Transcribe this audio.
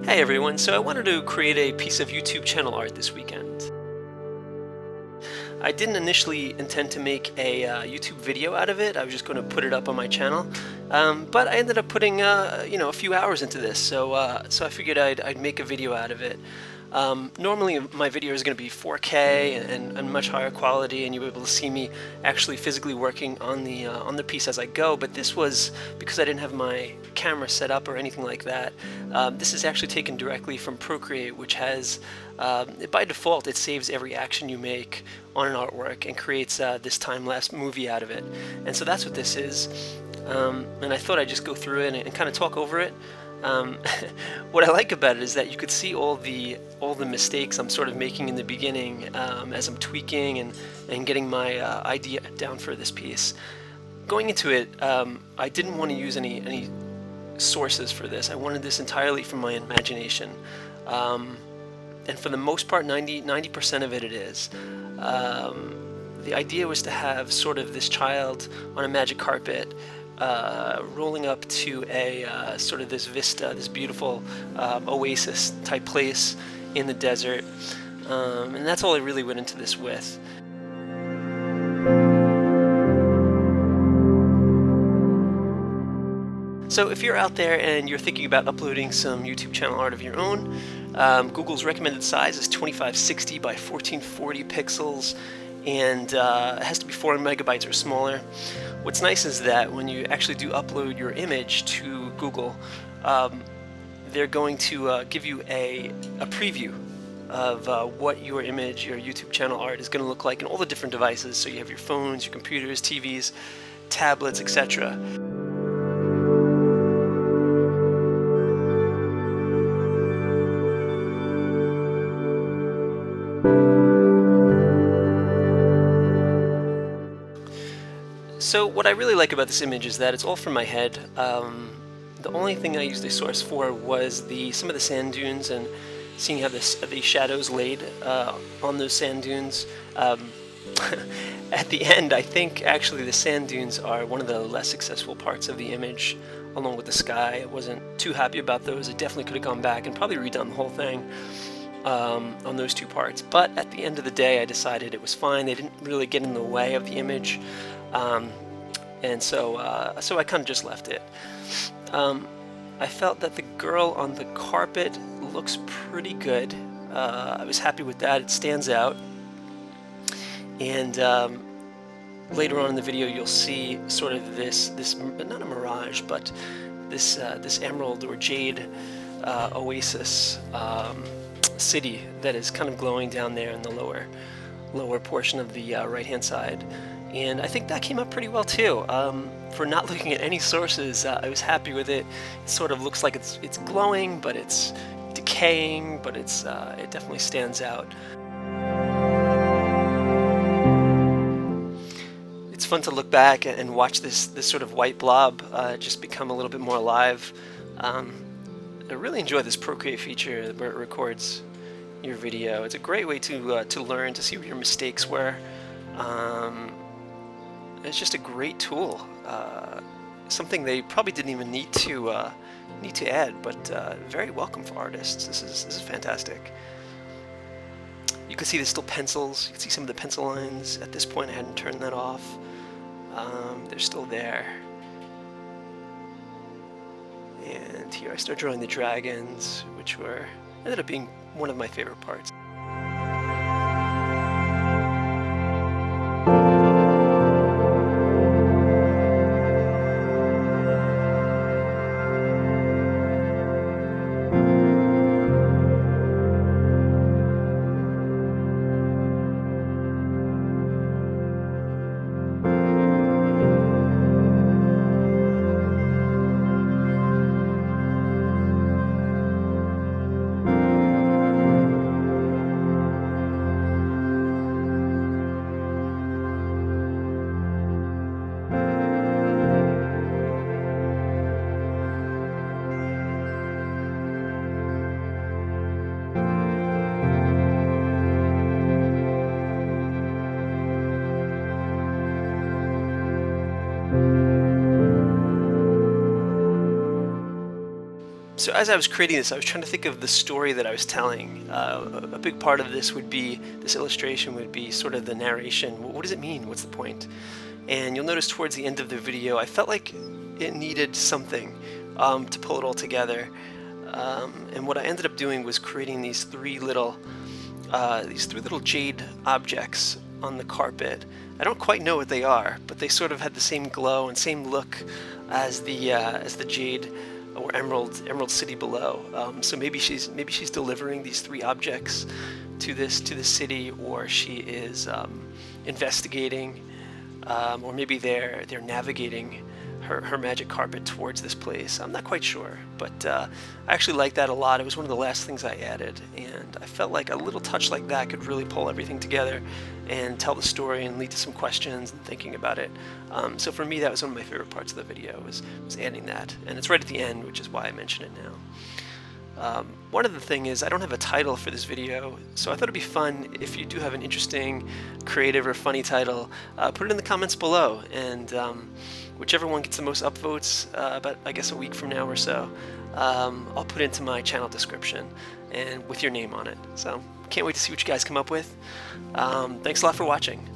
Hey everyone, so I wanted to create a piece of YouTube channel art this weekend. I didn't initially intend to make a YouTube video out of it. I was just going to put it up on my channel, but I ended up putting a few hours into this. So I figured I'd make a video out of it. Normally my video is going to be 4K and much higher quality, and you'll be able to see me actually physically working on the piece as I go. But this was because I didn't have my camera set up or anything like that. This is actually taken directly from Procreate, which has by default it saves every action you make on an artwork and creates this time-lapse movie out of it. And so that's what this is. And I thought I'd just go through it and kind of talk over it. What I like about it is that you could see all the mistakes I'm sort of making in the beginning as I'm tweaking and getting my idea down for this piece. Going into it, I didn't want to use any sources for this. I wanted this entirely from my imagination, and for the most part, 90% of it is. The idea was to have sort of this child on a magic carpet, rolling up to a sort of this vista, this beautiful oasis type place in the desert, and that's all I really went into this with. So if you're out there and you're thinking about uploading some YouTube channel art of your own, Google's recommended size is 2560 by 1440 pixels, and it has to be 4 megabytes or smaller. What's nice is that when you actually do upload your image to Google, they're going to give you a preview of what your image, your YouTube channel art is going to look like in all the different devices. So you have your phones, your computers, TVs, tablets, etc. So what I really like about this image is that it's all from my head. The only thing I used a source for was some of the sand dunes and seeing how the shadows laid on those sand dunes. At the end, I think actually the sand dunes are one of the less successful parts of the image, along with the sky. I wasn't too happy about those. I definitely could have gone back and probably redone the whole thing on those two parts. But at the end of the day, I decided it was fine. They didn't really get in the way of the image. And so I kind of just left it. I felt that the girl on the carpet looks pretty good. I was happy with that. It stands out. And later on in the video, you'll see sort of this not a mirage, but this emerald or jade oasis city that is kind of glowing down there in the lower portion of the right-hand side. And I think that came up pretty well too. For not looking at any sources, I was happy with it. It sort of looks like it's glowing, but it's decaying, but it definitely stands out. It's fun to look back and watch this sort of white blob just become a little bit more alive. I really enjoy this Procreate feature where it records your video. It's a great way to learn, to see what your mistakes were. It's just a great tool, something they probably didn't even need to add, but very welcome for artists. This is fantastic. You can see there's still pencils. You can see some of the pencil lines. At this point, I hadn't turned that off. They're still there. And here I start drawing the dragons, which ended up being one of my favorite parts. So as I was creating this, I was trying to think of the story that I was telling. A big part of this would be, this illustration would be sort of the narration. What does it mean? What's the point? And you'll notice towards the end of the video, I felt like it needed something to pull it all together. And what I ended up doing was creating these three little jade objects on the carpet. I don't quite know what they are, but they sort of had the same glow and same look as the jade or emerald city below. So maybe she's delivering these three objects to this city, or she is investigating, or maybe they're navigating her magic carpet towards this place. I'm not quite sure, but I actually like that a lot. It was one of the last things I added, and I felt like a little touch like that could really pull everything together and tell the story and lead to some questions and thinking about it. So for me, that was one of my favorite parts of the video, was adding that, and it's right at the end, which is why I mention it now. One other thing is I don't have a title for this video, so I thought it'd be fun if you do have an interesting, creative, or funny title, put it in the comments below, and whichever one gets the most upvotes, about I guess a week from now or so, I'll put it into my channel description and with your name on it. So can't wait to see what you guys come up with. Thanks a lot for watching.